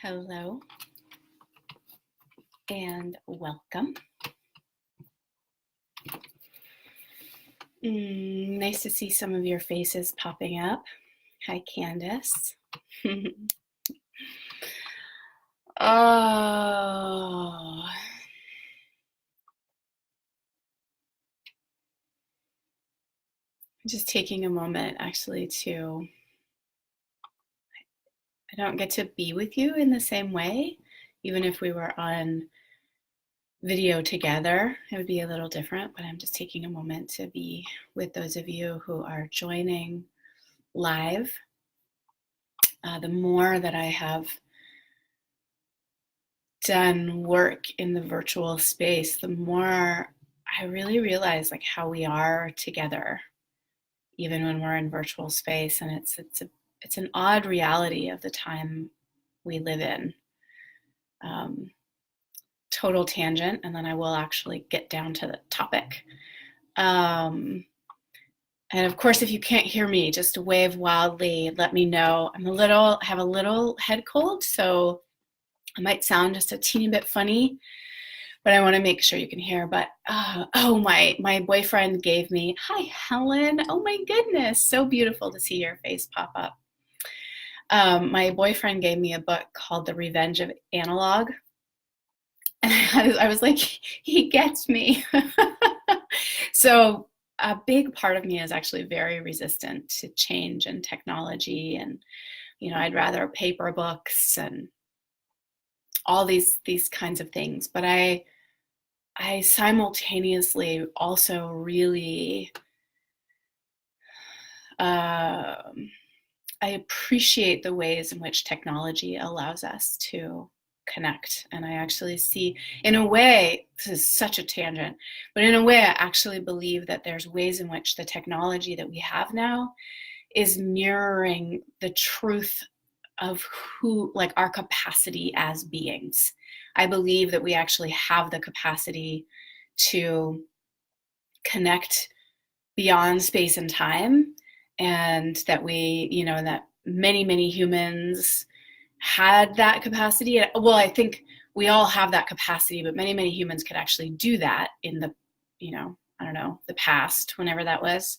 Hello and welcome. Nice to see some of your faces popping up. Hi, Candace. Oh, just taking a moment actually to, I don't get to be with you in the same way, even if we were on video together, it would be a little different, but I'm just taking a moment to be with those of you who are joining live. The more that I have done work in the virtual space, the more I really realize like how we are together, even when we're in virtual space. And it's an odd reality of the time we live in. Total tangent, and then I will actually get down to the topic. And of course, if you can't hear me, just wave wildly, let me know. I have a little head cold, so I might sound just a teeny bit funny, but I want to make sure you can hear. But my boyfriend gave me, hi Helen, oh my goodness, so beautiful to see your face pop up. My boyfriend gave me a book called The Revenge of Analog, and I was like, he gets me. So a big part of me is actually very resistant to change and technology, and I'd rather paper books and all these kinds of things. But I simultaneously also really I appreciate the ways in which technology allows us to connect. And I actually see, in a way, this is such a tangent, but in a way I actually believe that there's ways in which the technology that we have now is mirroring the truth of who, like, our capacity as beings. I believe that we actually have the capacity to connect beyond space and time, and that that many humans had that capacity. Well, I think we all have that capacity, but many humans could actually do that in the, I don't know, the past, whenever that was.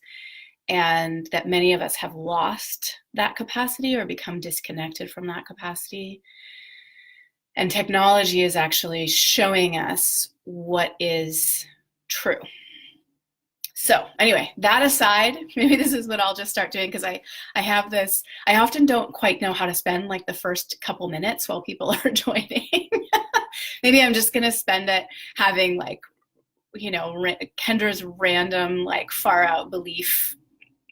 And that many of us have lost that capacity or become disconnected from that capacity. And technology is actually showing us what is true. So anyway, that aside, maybe this is what I'll just start doing, because I have this, I often don't quite know how to spend like the first couple minutes while people are joining. Maybe I'm just going to spend it having like, Kendra's random, like, far out belief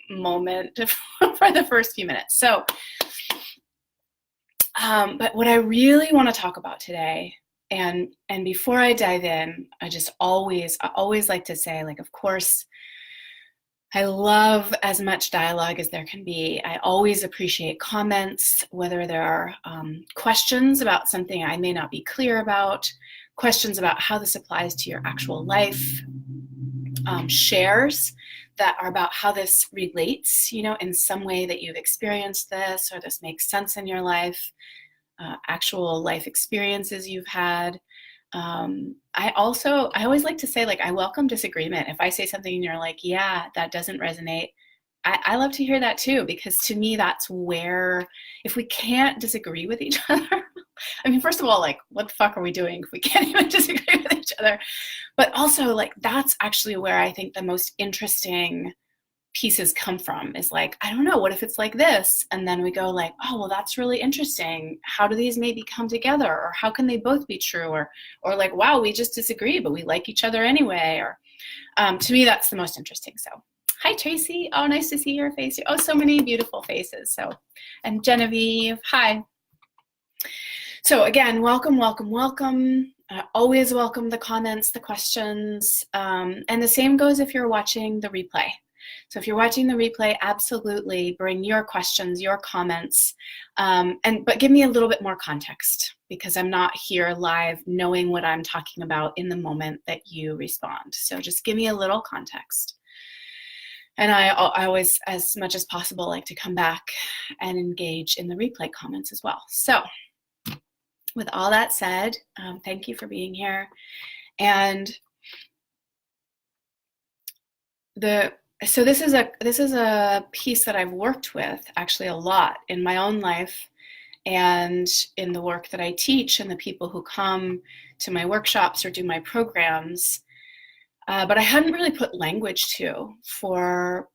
moment for the first few minutes. So, but what I really want to talk about today, and before I dive in, I always like to say, like, of course, I love as much dialogue as there can be. I always appreciate comments, whether there are questions about something I may not be clear about, questions about how this applies to your actual life, shares that are about how this relates, in some way that you've experienced this, or this makes sense in your life, actual life experiences you've had. I always like to say, like, I welcome disagreement. If I say something and you're like, yeah, that doesn't resonate, I love to hear that too, because to me, that's where, if we can't disagree with each other, I mean, first of all, like, what the fuck are we doing if we can't even disagree with each other? But also, like, that's actually where I think the most interesting pieces come from, is like, I don't know, what if it's like this? And then we go like, oh, well, that's really interesting. How do these maybe come together? Or how can they both be true? Or like, wow, we just disagree, but we like each other anyway. Or to me, that's the most interesting. So hi, Tracy. Oh, nice to see your face. Oh, so many beautiful faces. So, and Genevieve, hi. So again, welcome. Always welcome the comments, the questions, and the same goes if you're watching the replay. So if you're watching the replay, absolutely bring your questions, your comments, but give me a little bit more context, because I'm not here live knowing what I'm talking about in the moment that you respond. So just give me a little context. And I always, as much as possible, like to come back and engage in the replay comments as well. So with all that said, thank you for being here. And so this is a piece that I've worked with actually a lot in my own life and in the work that I teach and the people who come to my workshops or do my programs. But I hadn't really put language to or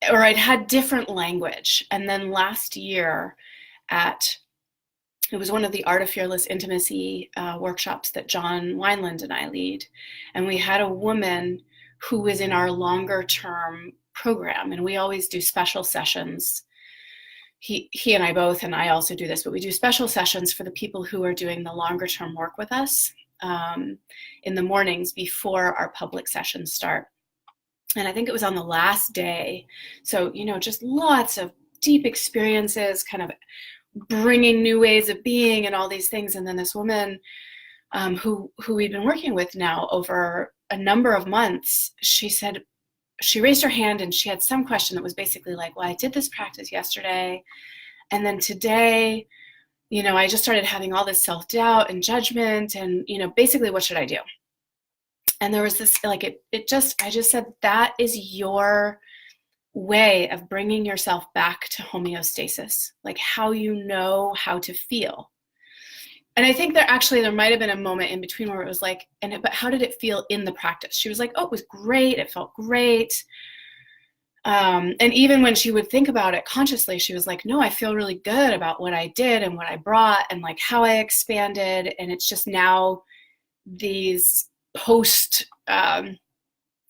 I'd had different language. And then last year it was one of the Art of Fearless Intimacy workshops that John Wineland and I lead. And we had a woman who was in our longer term program. And we always do special sessions. He and I both, and I also do this, but we do special sessions for the people who are doing the longer term work with us in the mornings before our public sessions start. And I think it was on the last day. So, just lots of deep experiences, kind of bringing new ways of being and all these things. And then this woman who we've been working with now over a number of months, she raised her hand and she had some question that was basically like, well, I did this practice yesterday. And then today, I just started having all this self-doubt and judgment and, basically what should I do? And there was this, like, I just said, that is your way of bringing yourself back to homeostasis, like how you know how to feel. And I think there might have been a moment in between where it was like, but how did it feel in the practice? She was like, oh, it was great. It felt great. And even when she would think about it consciously, she was like, no, I feel really good about what I did and what I brought and like how I expanded. And it's just now these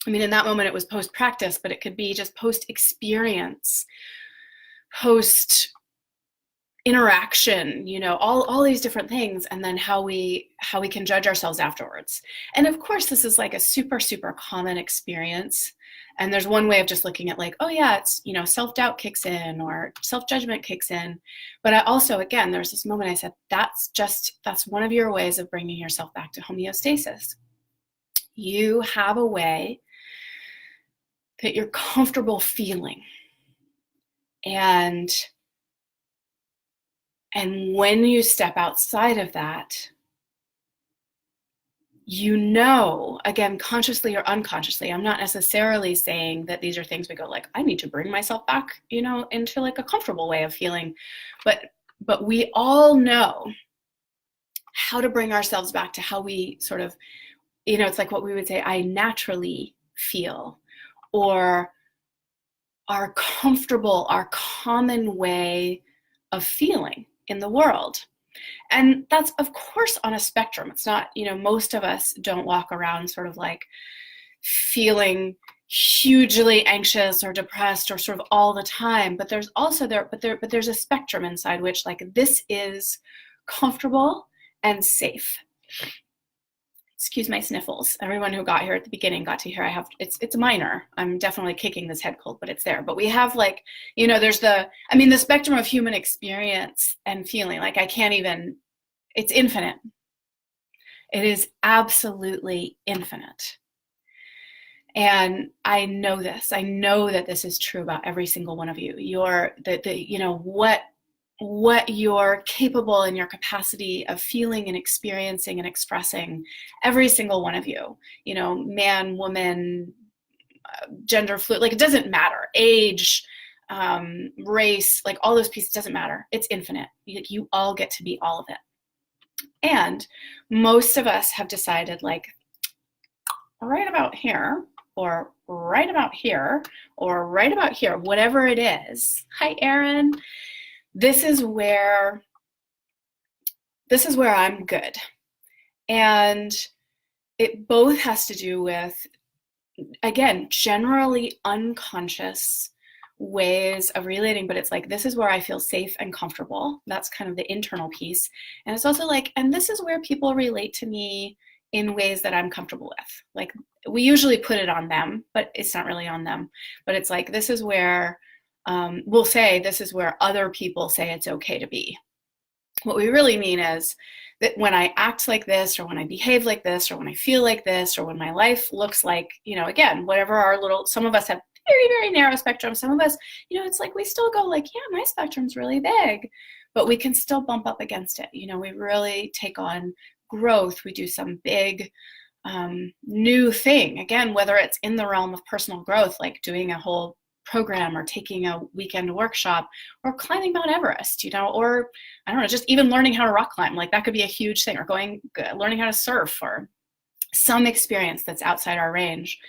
in that moment it was post practice, but it could be just post experience, post interaction, all these different things, and then how we can judge ourselves afterwards. And of course, this is like a super, super common experience. And there's one way of just looking at like, oh yeah, it's, self-doubt kicks in or self-judgment kicks in. But I also, again, there's this moment I said, that's one of your ways of bringing yourself back to homeostasis. You have a way that you're comfortable feeling. And when you step outside of that, again, consciously or unconsciously, I'm not necessarily saying that these are things we go like, I need to bring myself back, into like a comfortable way of feeling. But we all know how to bring ourselves back to how we sort of, it's like what we would say, I naturally feel, or our comfortable, our common way of feeling in the world. And that's, of course, on a spectrum. It's not, most of us don't walk around sort of like feeling hugely anxious or depressed or sort of all the time. But there's also there's a spectrum inside which like this is comfortable and safe. Excuse my sniffles. Everyone who got here at the beginning got to hear it's minor. I'm definitely kicking this head cold, but it's there. But we have like, there's the spectrum of human experience and feeling. Like it's infinite. It is absolutely infinite. And I know this. I know that this is true about every single one of you. What you're capable in your capacity of feeling and experiencing and expressing, every single one of you, man, woman, gender fluid, like it doesn't matter, age, race, like all those pieces, doesn't matter. It's infinite. You all get to be all of it. And most of us have decided like right about here, or right about here, or right about here, whatever it is. Hi, Erin. This is where I'm good. And it both has to do with, again, generally unconscious ways of relating, but it's like, this is where I feel safe and comfortable. That's kind of the internal piece. And it's also like, and this is where people relate to me in ways that I'm comfortable with. Like we usually put it on them, but it's not really on them. But it's like, this is where we'll say this is where other people say it's okay to be. What we really mean is that when I act like this, or when I behave like this, or when I feel like this, or when my life looks like, again, whatever some of us have very, very narrow spectrum. Some of us, it's like we still go like, yeah, my spectrum's really big. but we can still bump up against it. You know, we really take on growth. We do some big new thing, again, whether it's in the realm of personal growth, like doing a whole program or taking a weekend workshop or climbing Mount Everest, you know, or I don't know, just even learning how to rock climb. Like that could be a huge thing, or learning how to surf, or some experience that's outside our range.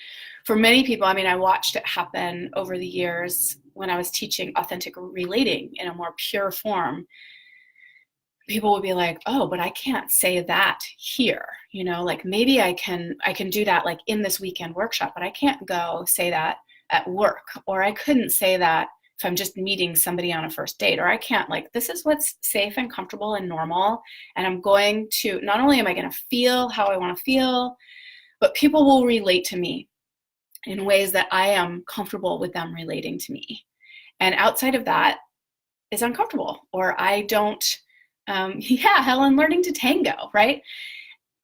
For many people, I mean, I watched it happen over the years when I was teaching authentic relating in a more pure form. People would be like, oh, but I can't say that here. You know, like maybe I can do that like in this weekend workshop, but I can't go say that at work, or I couldn't say that if I'm just meeting somebody on a first date, or I can't, like, this is what's safe and comfortable and normal. And I'm going to, not only am I going to feel how I want to feel, but people will relate to me in ways that I am comfortable with them relating to me. And outside of that is uncomfortable, or I don't, Helen, learning to tango, right?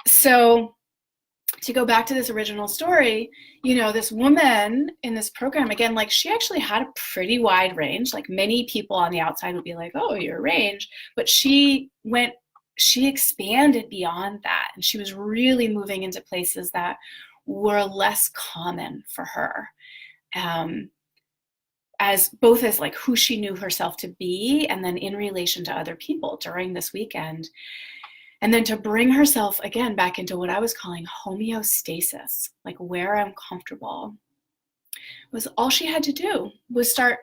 So to go back to this original story, you know, this woman in this program, again, like she actually had a pretty wide range. Like many people on the outside would be like, oh, your range. But she expanded beyond that. And she was really moving into places that were less common for her. As both as like who she knew herself to be, and then in relation to other people during this weekend. And then to bring herself again back into what I was calling homeostasis, like where I'm comfortable, was all she had to do was start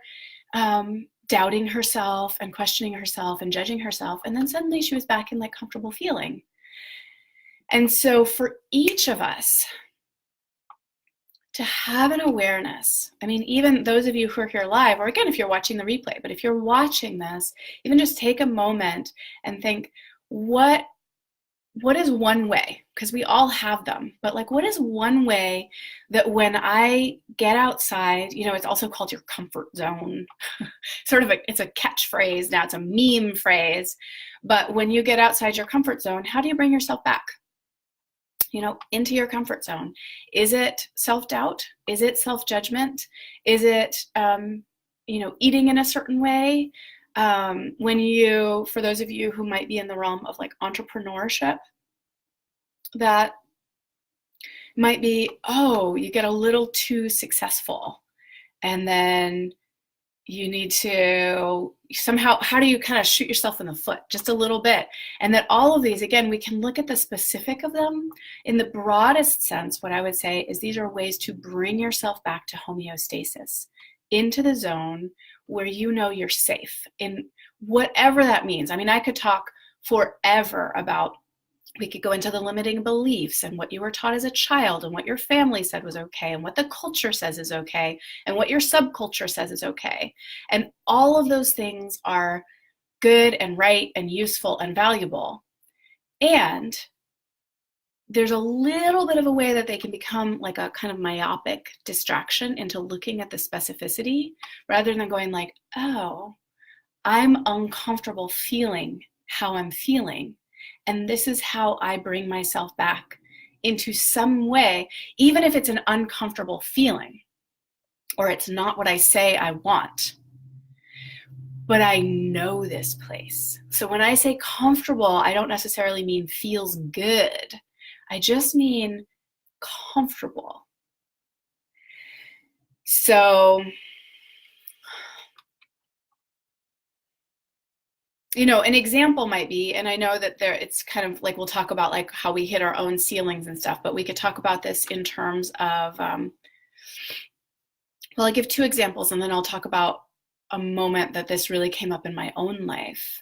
doubting herself and questioning herself and judging herself. And then suddenly she was back in like comfortable feeling. And so for each of us to have an awareness, I mean, even those of you who are here live, or again, if you're watching the replay, but if you're watching this, even just take a moment and think, what is one way, because we all have them, but like what is one way that when I get outside, you know, it's also called your comfort zone, sort of it's a catchphrase now, it's a meme phrase, but when you get outside your comfort zone, how do you bring yourself back, you know, into your comfort zone? Is it self-doubt? Is it self-judgment? Is it, you know, eating in a certain way? For those of you who might be in the realm of like entrepreneurship, that might be, oh, you get a little too successful, and then you need to somehow, how do you kind of shoot yourself in the foot just a little bit? And that all of these, again, we can look at the specific of them. In the broadest sense, what I would say is these are ways to bring yourself back to homeostasis, into the zone where you know you're safe, in whatever that means. I mean, I could talk forever about, we could go into the limiting beliefs and what you were taught as a child and what your family said was okay and what the culture says is okay and what your subculture says is okay. And all of those things are good and right and useful and valuable. And there's a little bit of a way that they can become like a kind of myopic distraction into looking at the specificity, rather than going like, oh, I'm uncomfortable feeling how I'm feeling, and this is how I bring myself back into some way, even if it's an uncomfortable feeling, or it's not what I say I want, but I know this place. So when I say comfortable, I don't necessarily mean feels good. I just mean comfortable. So, you know, an example might be, and I know that it's kind of like, we'll talk about like how we hit our own ceilings and stuff, but we could talk about this in terms of, well, I'll give two examples and then I'll talk about a moment that this really came up in my own life.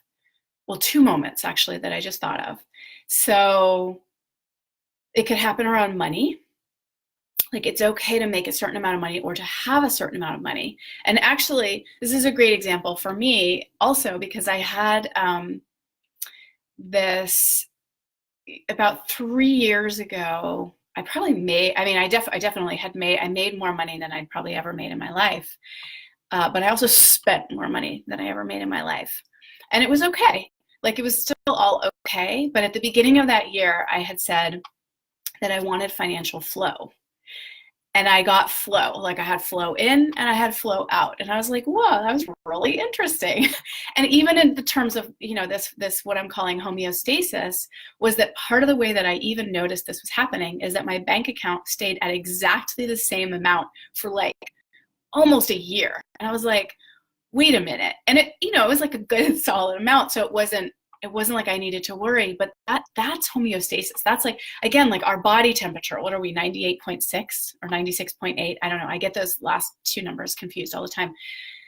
Well, two moments actually that I just thought of. So it could happen around money. Like it's okay to make a certain amount of money or to have a certain amount of money. And actually, this is a great example for me also, because I had this about 3 years ago. I made more money than I'd probably ever made in my life. But I also spent more money than I ever made in my life. And it was okay. Like it was still all okay. But at the beginning of that year, I had said that I wanted financial flow. and I got flow. Like I had flow in and I had flow out. And I was like, whoa, that was really interesting. And even in the terms of, this what I'm calling homeostasis, was that part of the way that I even noticed this was happening is that my bank account stayed at exactly the same amount for like almost a year. And I was like, wait a minute. And it was like a good solid amount. So it wasn't like I needed to worry, but that's homeostasis. That's like, again, like our body temperature. What are we, 98.6 or 96.8? I don't know. I get those last two numbers confused all the time.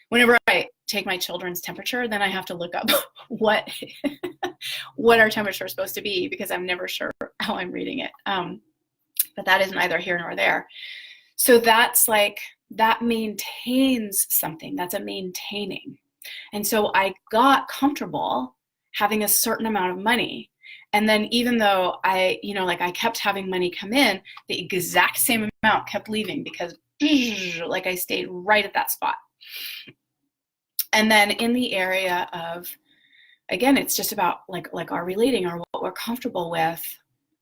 Whenever I take my children's temperature, then I have to look up what our temperature is supposed to be, because I'm never sure how I'm reading it. But that is neither here nor there. So that's like, that maintains something. That's a maintaining. And so I got comfortable having a certain amount of money. And then even though I kept having money come in, the exact same amount kept leaving, because like I stayed right at that spot. And then in the area of, again, it's just about like our relating, or what we're comfortable with.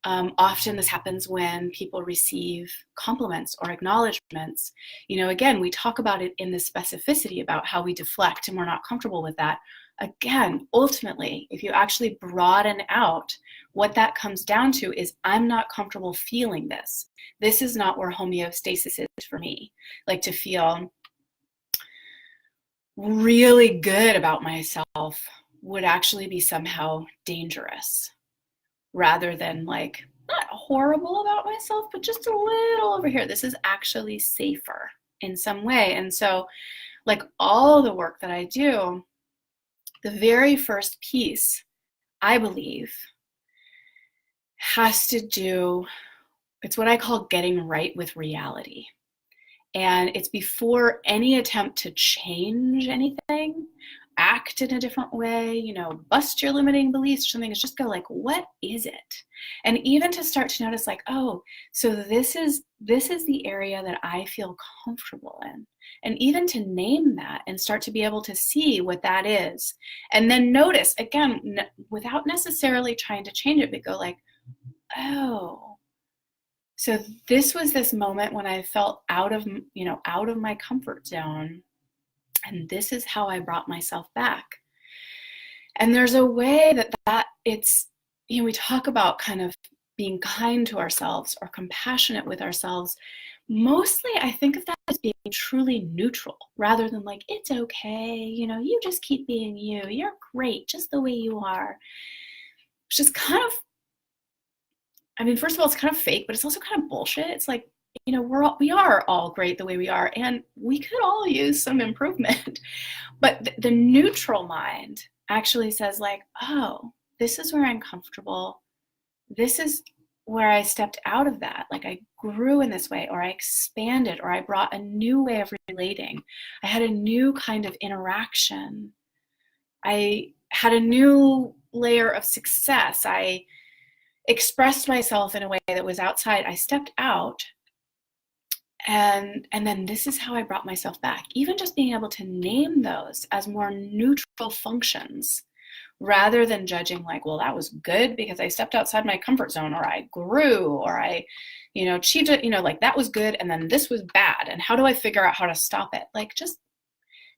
Often this happens when people receive compliments or acknowledgments. Again, we talk about it in the specificity about how we deflect and we're not comfortable with that. Again, ultimately, if you actually broaden out, what that comes down to is, I'm not comfortable feeling this. This is not where homeostasis is for me. Like, to feel really good about myself would actually be somehow dangerous, rather than like, not horrible about myself, but just a little over here. This is actually safer in some way. And so, like, all the work that I do, the very first piece, I believe, has to do, it's what I call getting right with reality. And it's before any attempt to change anything, act in a different way, bust your limiting beliefs or something. It's just go like, what is it? And even to start to notice like, oh, so this is the area that I feel comfortable in. And even to name that and start to be able to see what that is. And then notice, again, without necessarily trying to change it, but go like, oh, so this was this moment when I felt out of my comfort zone. And this is how I brought myself back. And there's a way that it's, we talk about kind of being kind to ourselves or compassionate with ourselves. Mostly I think of that as being truly neutral, rather than like, it's okay, you just keep being you. You're great just the way you are. Which is kind of, first of all, it's kind of fake, but it's also kind of bullshit. It's like, we are all great the way we are, and we could all use some improvement. But the neutral mind actually says like, oh, this is where I'm comfortable. This is where I stepped out of that. Like, I grew in this way, or I expanded, or I brought a new way of relating. I had a new kind of interaction. I had a new layer of success. I expressed myself in a way that was outside. I stepped out. And then this is how I brought myself back. Even just being able to name those as more neutral functions, rather than judging like, well, that was good because I stepped outside my comfort zone, or I grew, or I, achieved it, like that was good, and then this was bad. And how do I figure out how to stop it? Like, just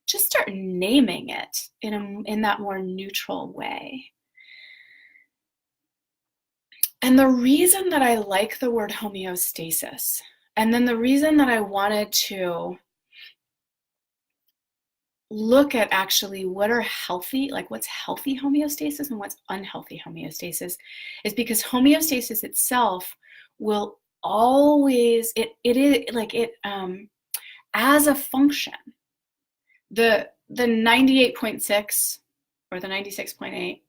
start naming it in that more neutral way. And the reason that I like the word homeostasis, and then the reason that I wanted to look at actually what are healthy, like what's healthy homeostasis and what's unhealthy homeostasis, is because homeostasis itself will always, it is like it, as a function, the 98.6 or the 96.8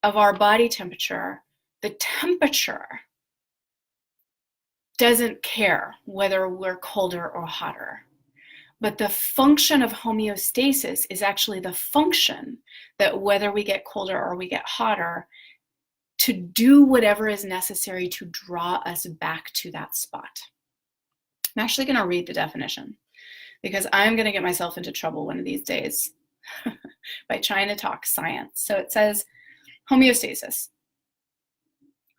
of our body temperature, the temperature doesn't care whether we're colder or hotter. But the function of homeostasis is actually the function that whether we get colder or we get hotter, to do whatever is necessary to draw us back to that spot. I'm actually going to read the definition, because I'm going to get myself into trouble one of these days by trying to talk science. So it says, homeostasis,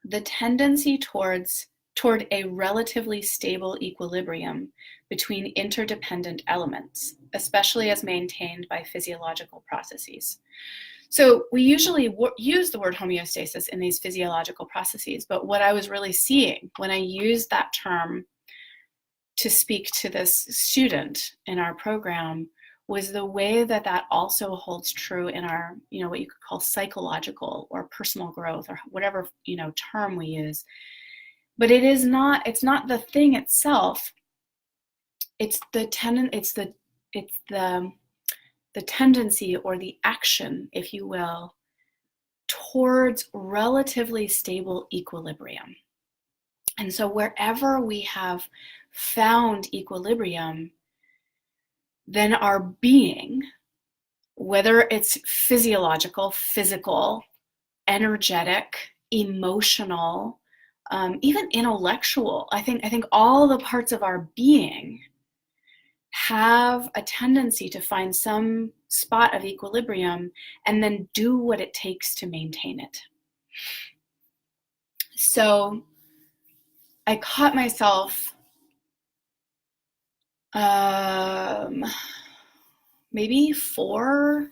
the tendency towards toward a relatively stable equilibrium between interdependent elements, especially as maintained by physiological processes. So we usually use the word homeostasis in these physiological processes, but what I was really seeing when I used that term to speak to this student in our program was the way that that also holds true in our, what you could call psychological or personal growth or whatever, term we use. But it's not the thing itself. It's the tendency or the action, if you will, towards relatively stable equilibrium. And so wherever we have found equilibrium, then our being, whether it's physiological, physical, energetic, emotional, even intellectual, I think all the parts of our being have a tendency to find some spot of equilibrium and then do what it takes to maintain it. So I caught myself maybe 4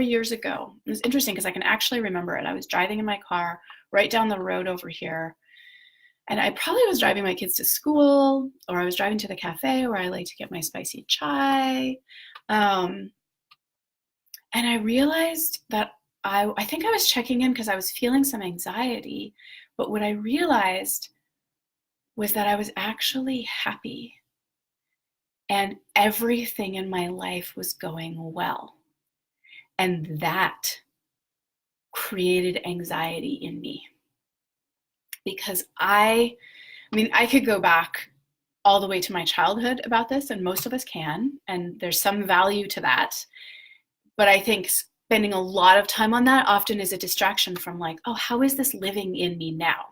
years ago. It was interesting because I can actually remember it. I was driving in my car right down the road over here, and I probably was driving my kids to school, or I was driving to the cafe where I like to get my spicy chai. And I realized that I think I was checking in because I was feeling some anxiety, but what I realized was that I was actually happy and everything in my life was going well. And that created anxiety in me. Because I could go back all the way to my childhood about this, and most of us can, and there's some value to that. But I think spending a lot of time on that often is a distraction from like, oh, how is this living in me now?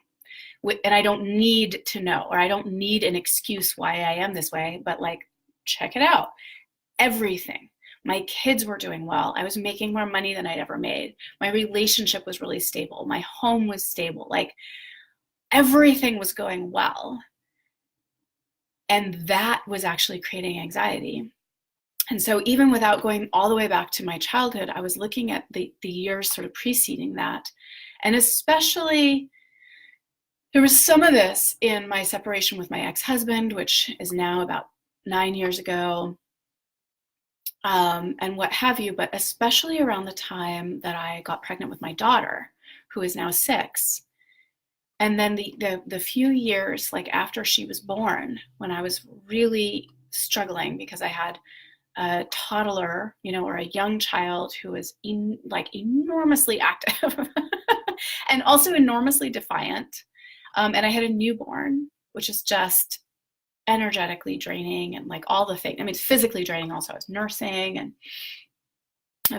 And I don't need to know, or I don't need an excuse why I am this way, but like, check it out. Everything. My kids were doing well. I was making more money than I'd ever made. My relationship was really stable. My home was stable. Like, everything was going well. And that was actually creating anxiety. And so even without going all the way back to my childhood, I was looking at the years sort of preceding that. And especially, there was some of this in my separation with my ex-husband, which is now about 9 years ago, and what have you, but especially around the time that I got pregnant with my daughter, who is now 6. And then the few years like after she was born, when I was really struggling because I had a toddler, or a young child who was enormously active and also enormously defiant. And I had a newborn, which is just energetically draining and like all the things. I mean, it's physically draining also. I was nursing, and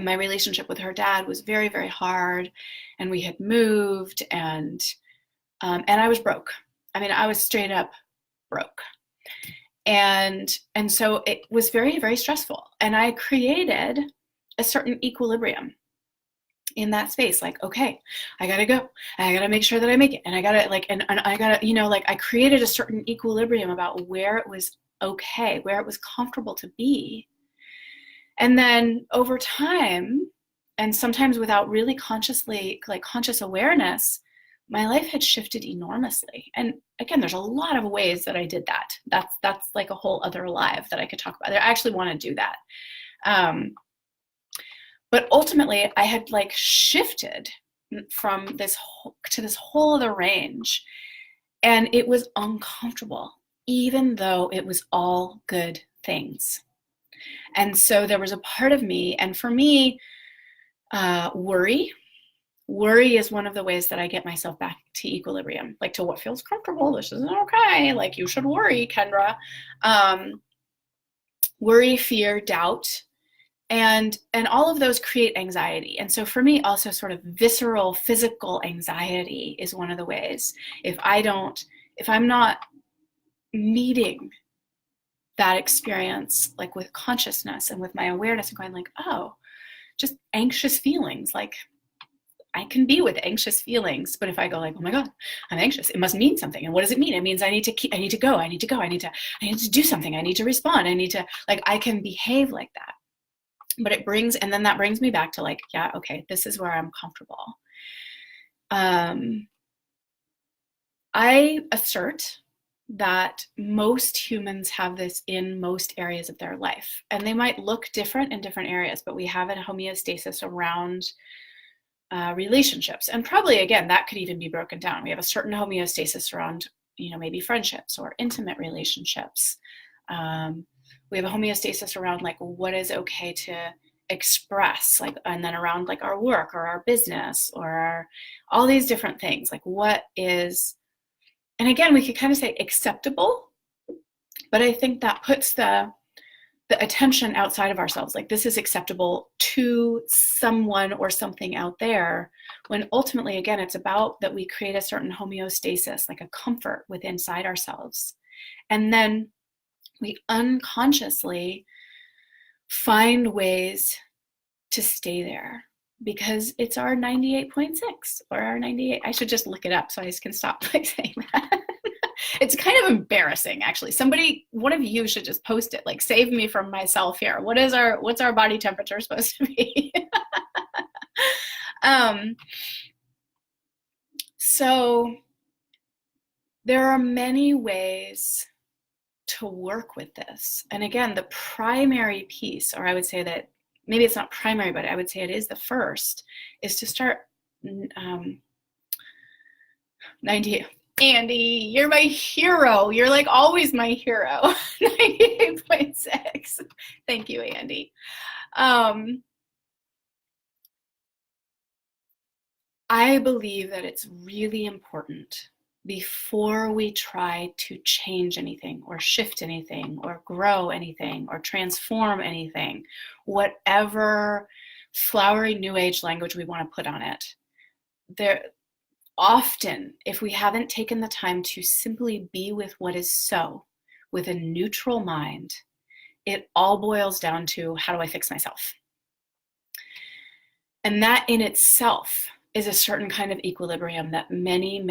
my relationship with her dad was very, very hard. And we had moved, and I was broke. I mean, I was straight up broke. And so it was very, very stressful. And I created a certain equilibrium in that space. Like, okay, I gotta go. I gotta make sure that I make it. And I gotta and I gotta, I created a certain equilibrium about where it was okay, where it was comfortable to be. And then over time, and sometimes without really conscious awareness, my life had shifted enormously. And again, there's a lot of ways that I did that. That's like a whole other live that I could talk about. I actually want to do that. But ultimately, I had shifted from this to this whole other range. And it was uncomfortable, even though it was all good things. And so there was a part of me, and for me, Worry is one of the ways that I get myself back to equilibrium, to what feels comfortable. This isn't okay. You should worry, Kendra. Worry, fear, doubt, and all of those create anxiety. And so for me, also sort of visceral, physical anxiety is one of the ways. If I'm not meeting that experience, with consciousness and with my awareness and going oh, just anxious feelings, I can be with anxious feelings, but if I go like, oh my God, I'm anxious, it must mean something. And what does it mean? It means I need to go, I need to do something, I need to respond, I need to, like, I can behave like that. But and then that brings me back to like, yeah, okay, this is where I'm comfortable. I assert that most humans have this in most areas of their life, and they might look different in different areas, but we have a homeostasis around relationships. And probably, again, that could even be broken down. We have a certain homeostasis around, maybe friendships or intimate relationships. We have a homeostasis around like what is okay to express, like, and then around like our work or our business or all these different things, like what is, and again, we could kind of say acceptable, but I think that puts the attention outside of ourselves, like this is acceptable to someone or something out there, when ultimately, again, it's about that we create a certain homeostasis, like a comfort within inside ourselves, and then we unconsciously find ways to stay there because it's our 98.6 or our 98. I should just look it up so I can stop like saying that. It's kind of embarrassing, actually. One of you should just post it, like, save me from myself here. What's our body temperature supposed to be? So there are many ways to work with this. And again, the primary piece, or I would say that maybe it's not primary, but I would say it is the first, is to start 90. Andy, you're my hero. You're like always my hero. 98.6. Thank you, Andy. I believe that it's really important before we try to change anything or shift anything or grow anything or transform anything, whatever flowery new age language we want to put on it. Often, if we haven't taken the time to simply be with what is so, with a neutral mind, it all boils down to, how do I fix myself? And that in itself is a certain kind of equilibrium that many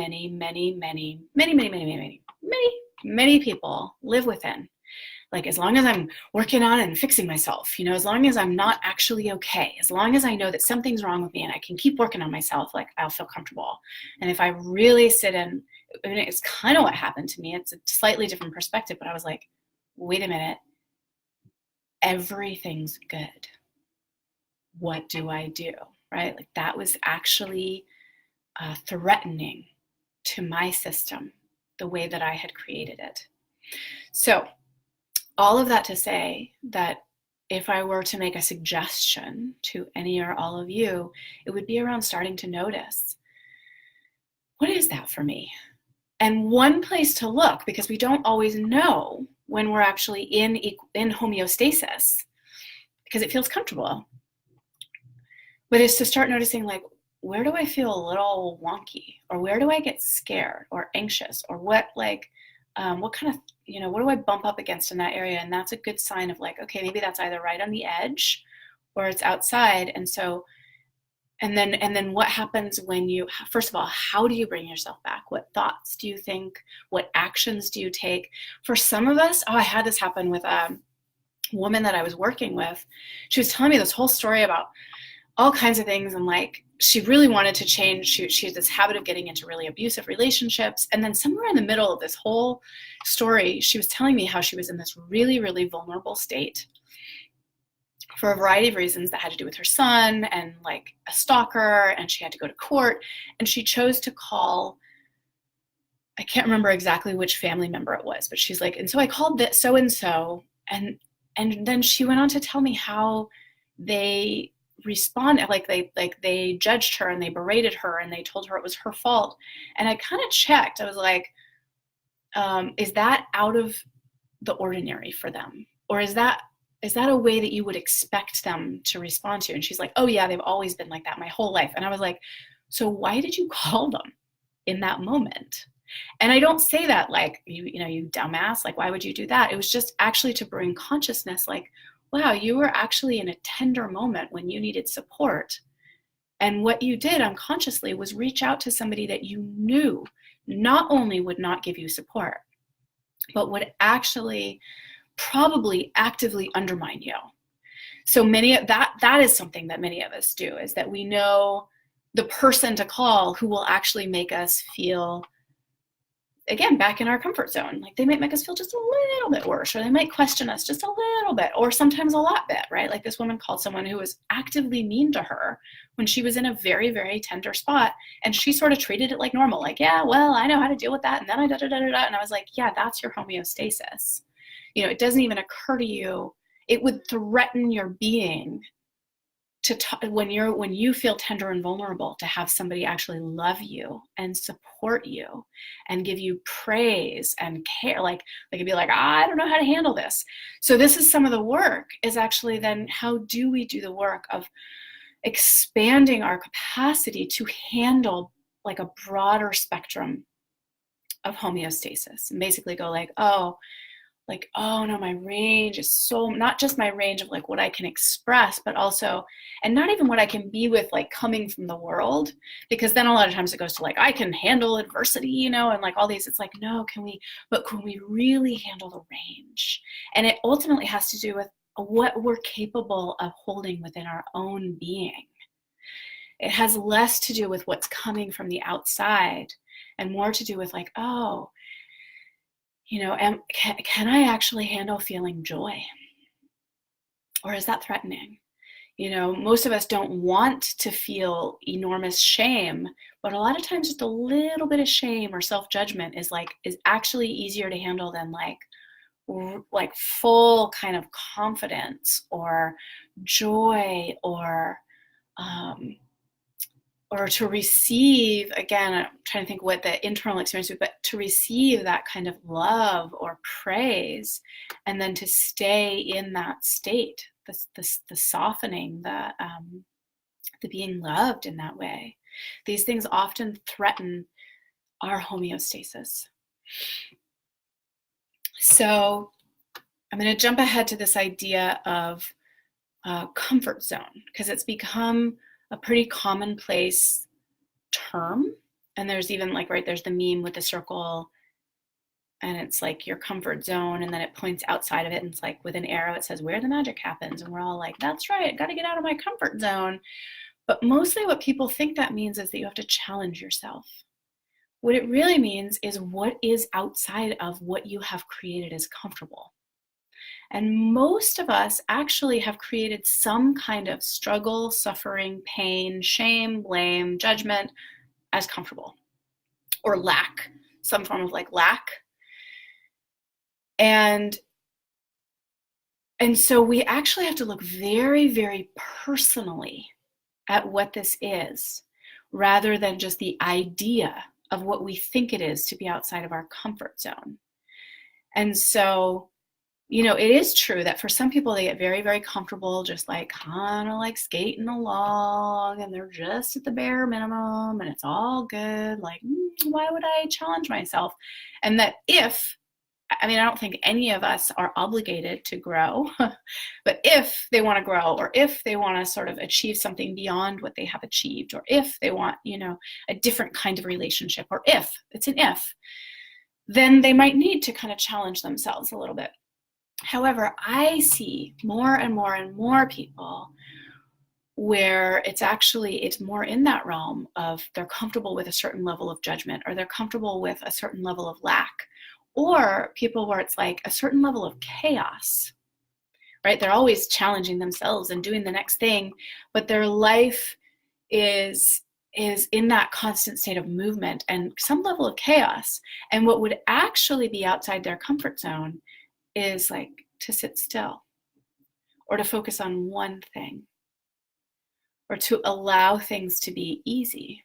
people live within. Like, as long as I'm working on and fixing myself, as long as I'm not actually okay, as long as I know that something's wrong with me and I can keep working on myself, like, I'll feel comfortable. And if I really sit in, it's kind of what happened to me. It's a slightly different perspective, but I was like, wait a minute, everything's good. What do I do? Right? Like, that was actually threatening to my system, the way that I had created it. So all of that to say that if I were to make a suggestion to any or all of you, it would be around starting to notice, what is that for me? And one place to look, because we don't always know when we're actually in homeostasis, because it feels comfortable, but is to start noticing, like, where do I feel a little wonky, or where do I get scared or anxious, or what kind of, what do I bump up against in that area? And that's a good sign of, like, okay, maybe that's either right on the edge or it's outside. And so, and then what happens when you, first of all, how do you bring yourself back? What thoughts do you think? What actions do you take? For some of us, I had this happen with a woman that I was working with. She was telling me this whole story about all kinds of things, and like, she really wanted to change. She had this habit of getting into really abusive relationships, and then somewhere in the middle of this whole story, she was telling me how she was in this really, really vulnerable state for a variety of reasons that had to do with her son and like a stalker, and she had to go to court, and she chose to call, I can't remember exactly which family member it was, but she's like, and so I called that so-and-so, and then she went on to tell me how they responded, like they judged her and they berated her and they told her it was her fault. And I kind of checked. I was like, is that out of the ordinary for them? Or is that a way that you would expect them to respond to? And she's like, oh yeah, they've always been like that my whole life. And I was like, so why did you call them in that moment? And I don't say that like, you dumbass, like, why would you do that? It was just actually to bring consciousness, like, wow, you were actually in a tender moment when you needed support, And what you did unconsciously was reach out to somebody that you knew not only would not give you support, but would actually probably actively undermine you. So that is something that many of us do, is that we know the person to call who will actually make us feel, again, back in our comfort zone. Like they might make us feel just a little bit worse, or they might question us just a little bit, or sometimes a lot bit, right? Like this woman called someone who was actively mean to her when she was in a very, very tender spot. And she sort of treated it like normal. Like, yeah, well, I know how to deal with that. And then I da-da-da-da-da. And I was like, yeah, that's your homeostasis. It doesn't even occur to you. It would threaten your being when you feel tender and vulnerable, to have somebody actually love you and support you and give you praise and care. Like they could be like, I don't know how to handle this. So this is some of the work, is actually then how do we do the work of expanding our capacity to handle like a broader spectrum of homeostasis, and basically go like, oh no, my range is so, not just my range of like what I can express, but also, and not even what I can be with like coming from the world, because then a lot of times it goes to like, I can handle adversity, and like all these, it's like, no, can we really handle the range? And it ultimately has to do with what we're capable of holding within our own being. It has less to do with what's coming from the outside and more to do with like, oh, can I actually handle feeling joy? Or is that threatening? Most of us don't want to feel enormous shame, but a lot of times just a little bit of shame or self-judgment is actually easier to handle than like full kind of confidence or joy, or to receive, again, I'm trying to think what the internal experience would be, but to receive that kind of love or praise, and then to stay in that state, the softening, the being loved in that way. These things often threaten our homeostasis. So I'm going to jump ahead to this idea of comfort zone, because it's become a pretty commonplace term. And there's even there's the meme with the circle, and it's like your comfort zone, and then it points outside of it, and it's like with an arrow, it says where the magic happens. And we're all like, that's right, I got to get out of my comfort zone. But mostly what people think that means is that you have to challenge yourself. What it really means is what is outside of what you have created as comfortable. And most of us actually have created some kind of struggle, suffering, pain, shame, blame, judgment as comfortable, or lack, some form of lack. And so we actually have to look very, very personally at what this is, rather than just the idea of what we think it is to be outside of our comfort zone. And so, it is true that for some people, they get very, very comfortable, just kind of skating along, and they're just at the bare minimum, and it's all good. Why would I challenge myself? And that I don't think any of us are obligated to grow, but if they want to grow, or if they want to sort of achieve something beyond what they have achieved, or if they want, a different kind of relationship, or if, then they might need to kind of challenge themselves a little bit. However, I see more and more and more people where it's more in that realm of they're comfortable with a certain level of judgment, or they're comfortable with a certain level of lack, or people where it's like a certain level of chaos, right? They're always challenging themselves and doing the next thing, but their life is in that constant state of movement and some level of chaos. And what would actually be outside their comfort zone is to sit still, or to focus on one thing, or to allow things to be easy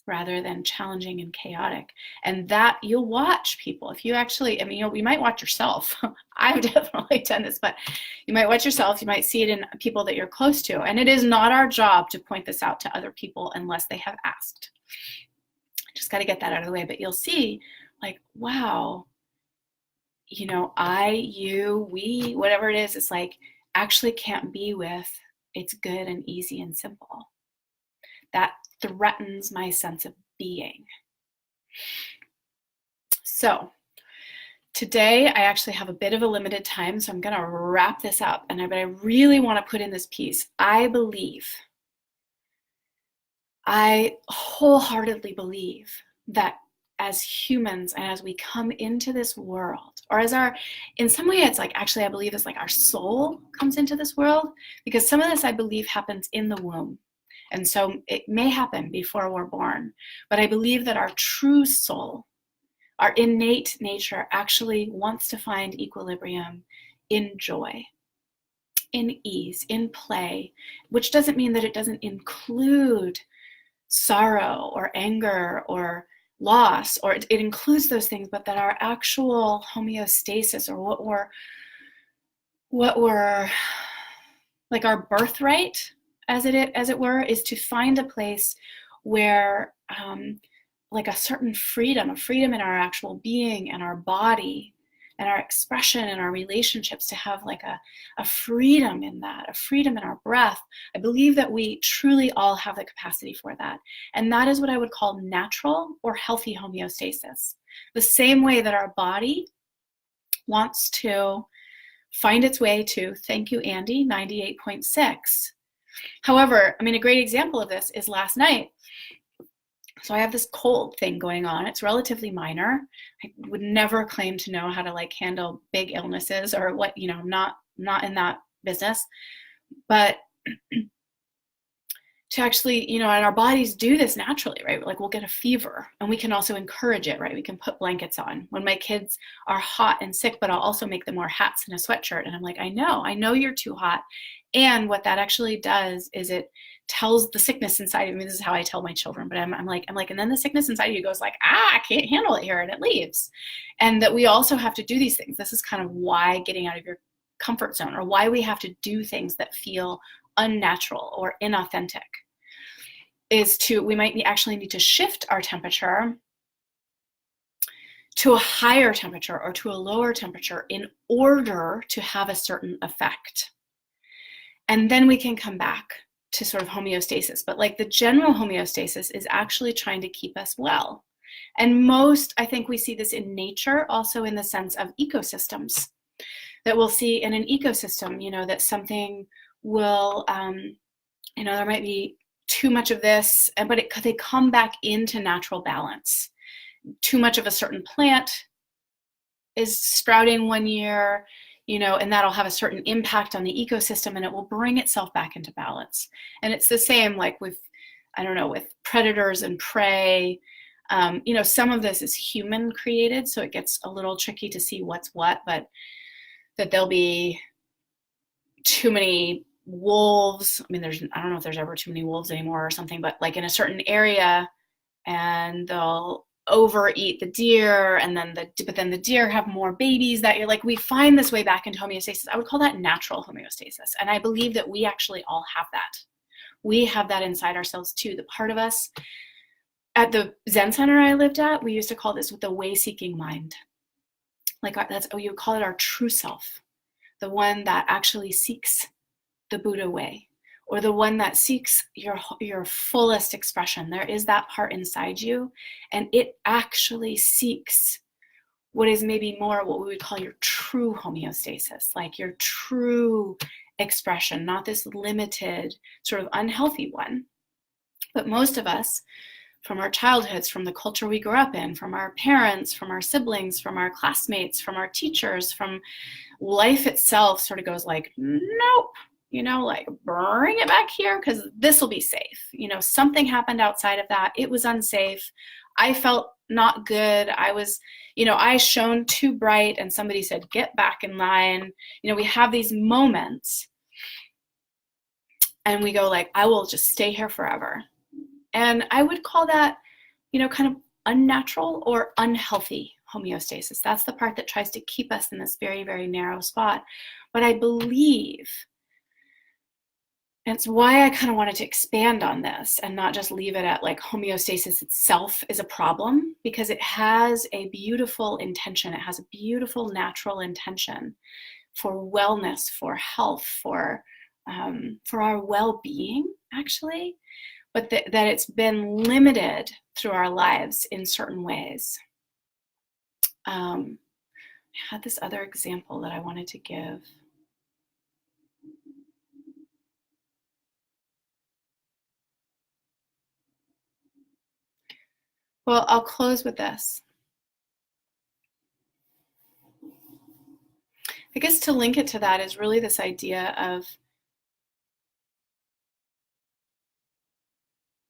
rather than challenging and chaotic. And that you'll watch people, if you actually, you might watch yourself. I've definitely done this, but you might watch yourself, you might see it in people that you're close to. And it is not our job to point this out to other people unless they have asked. Just got to get that out of the way. But you'll see wow, I, you, we, whatever it is, it's actually can't be with it's good and easy and simple. that threatens my sense of being. So today I actually have a bit of a limited time, so I'm going to wrap this up. But I really want to put in this piece. I wholeheartedly believe that as humans and as we come into this world, or in some way it's like, actually I believe it's like our soul comes into this world, because some of this I believe happens in the womb. And so it may happen before we're born, but I believe that our true soul, our innate nature, actually wants to find equilibrium in joy, in ease, in play, which doesn't mean that it doesn't include sorrow or anger or loss, or it includes those things, but that our actual homeostasis, or what we're like our birthright, as it were, is to find a place where like a certain freedom, a freedom in our actual being and our body and our expression and our relationships, to have like a freedom in that, a freedom in our breath. I believe that we truly all have the capacity for that. And that is what I would call natural or healthy homeostasis. The same way that our body wants to find its way to, thank you, Andy, 98.6. However, I mean, a great example of this is last night. So I have this cold thing going on. It's relatively minor. I would never claim to know how to like handle big illnesses or what, I'm not in that business. But to actually, and our bodies do this naturally, right? Like we'll get a fever and we can also encourage it, right? We can put blankets on. When my kids are hot and sick, but I'll also make them wear hats and a sweatshirt. And I'm like, I know you're too hot. And what that actually does is it tells the sickness inside of me. This is how I tell my children, but I'm like, and then the sickness inside of you goes like, I can't handle it here, and it leaves. And that we also have to do these things. This is kind of why getting out of your comfort zone, or why we have to do things that feel unnatural or inauthentic, is we might actually need to shift our temperature to a higher temperature or to a lower temperature in order to have a certain effect. And then we can come back to sort of homeostasis. But like the general homeostasis is actually trying to keep us well. And I think we see this in nature, also in the sense of ecosystems, that we'll see in an ecosystem, that something will, there might be too much of this, but they come back into natural balance. Too much of a certain plant is sprouting one year, and that'll have a certain impact on the ecosystem, and it will bring itself back into balance. And it's the same like with predators and prey. Some of this is human created, so it gets a little tricky to see what's what, but that there'll be too many wolves. I mean, I don't know if there's ever too many wolves anymore or something, but like in a certain area, and they'll overeat the deer, but then the deer have more babies that year. Like we find this way back into homeostasis. I would call that natural homeostasis. And I believe that we actually all have that. We have that inside ourselves too. The part of us at the Zen center I lived at, we used to call this the way-seeking mind. Like you call it our true self, the one that actually seeks the Buddha way, or the one that seeks your fullest expression. There is that part inside you, and it actually seeks what is maybe more what we would call your true homeostasis, like your true expression, not this limited, sort of unhealthy one. But most of us, from our childhoods, from the culture we grew up in, from our parents, from our siblings, from our classmates, from our teachers, from life itself, sort of goes like, nope. Like bring it back here because this will be safe. Something happened outside of that. It was unsafe. I felt not good. I shone too bright, and somebody said, get back in line. We have these moments and we go like, I will just stay here forever. And I would call that, kind of unnatural or unhealthy homeostasis. That's the part that tries to keep us in this very, very narrow spot. But I believe, and it's why I kind of wanted to expand on this and not just leave it at like homeostasis itself is a problem, because it has a beautiful intention. It has a beautiful natural intention for wellness, for health, for our well-being, actually. but that it's been limited through our lives in certain ways. I had this other example that I wanted to give. Well, I'll close with this. I guess to link it to that is really this idea of,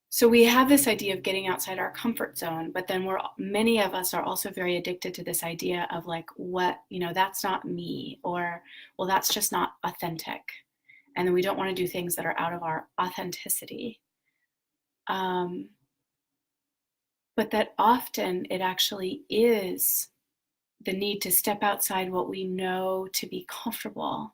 so we have this idea of getting outside our comfort zone, but then many of us are also very addicted to this idea of like, what, that's not me, or, well, that's just not authentic. And then we don't want to do things that are out of our authenticity. But that often it actually is the need to step outside what we know to be comfortable,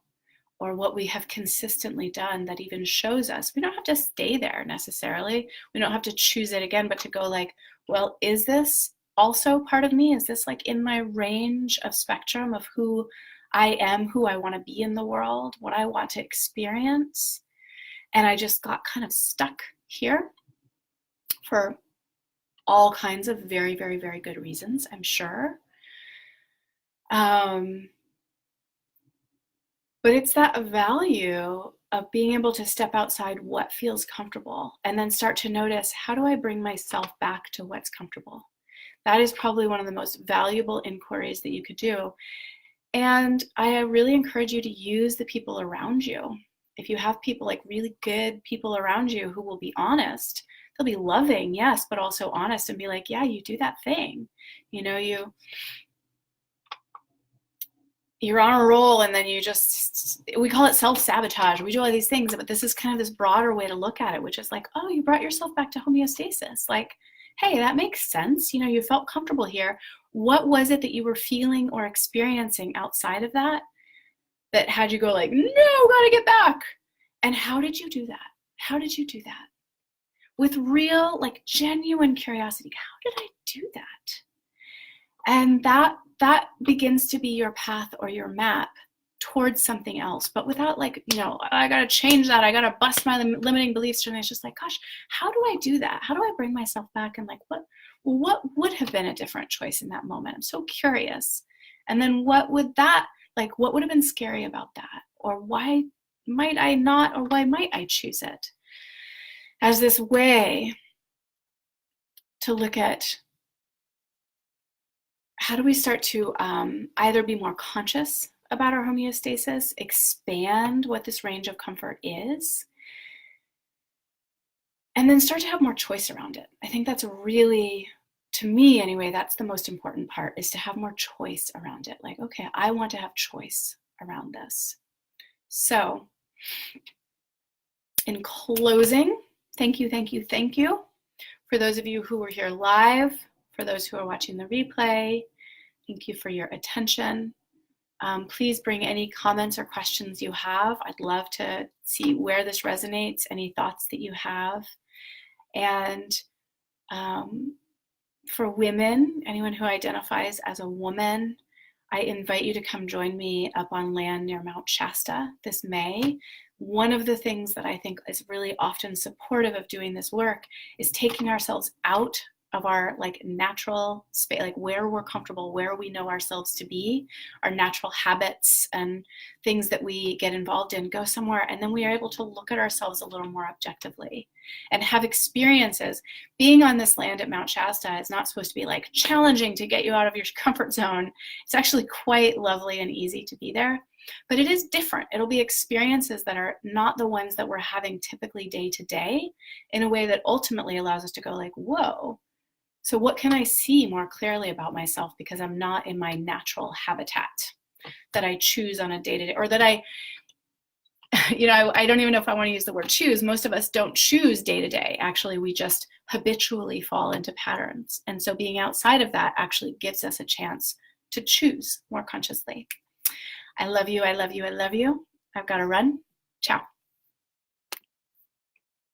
or what we have consistently done that even shows us. We don't have to stay there necessarily. We don't have to choose it again, but to go like, well, is this also part of me? Is this like in my range of spectrum of who I am, who I want to be in the world, what I want to experience? And I just got kind of stuck here for all kinds of very, very, very good reasons, I'm sure. But it's that value of being able to step outside what feels comfortable and then start to notice, how do I bring myself back to what's comfortable? That is probably one of the most valuable inquiries that you could do. And I really encourage you to use the people around you. If you have people, like really good people around you who will be honest, they'll be loving, yes, but also honest, and be like, yeah, you do that thing. You're on a roll, and then we call it self-sabotage. We do all these things, but this is kind of this broader way to look at it, which is like, oh, you brought yourself back to homeostasis. Like, hey, that makes sense. You felt comfortable here. What was it that you were feeling or experiencing outside of that had you go like, no, gotta get back? And how did you do that? How did you do that? With real, like, genuine curiosity. How did I do that? And that begins to be your path or your map towards something else, but without like, I got to change that. I got to bust my limiting beliefs. And it's just like, gosh, how do I do that? How do I bring myself back? And like, what would have been a different choice in that moment? I'm so curious. And then what would have been scary about that? Or why might I not, or why might I choose it? As this way to look at, how do we start to either be more conscious about our homeostasis, expand what this range of comfort is, and then start to have more choice around it. I think that's really, to me anyway, that's the most important part, is to have more choice around it. Like, okay, I want to have choice around this. So in closing, thank you for those of you who were here live. For those who are watching the replay, thank you for your attention. Please bring any comments or questions you have. I'd love to see where this resonates, any thoughts that you have. And for women, anyone who identifies as a woman, I invite you to come join me up on land near Mount Shasta this May. One of the things that I think is really often supportive of doing this work is taking ourselves out of our like natural space, like where we're comfortable, where we know ourselves to be, our natural habits and things that we get involved in, go somewhere, and then we are able to look at ourselves a little more objectively and have experiences. Being on this land at Mount Shasta is not supposed to be like challenging to get you out of your comfort zone. It's actually quite lovely and easy to be there, but it is different. It'll be experiences that are not the ones that we're having typically day to day, in a way that ultimately allows us to go like, whoa, so what can I see more clearly about myself because I'm not in my natural habitat that I choose on a day-to-day, or that I don't even know if I want to use the word choose. Most of us don't choose day-to-day. Actually, we just habitually fall into patterns. And so being outside of that actually gives us a chance to choose more consciously. I love you. I've got to run. Ciao.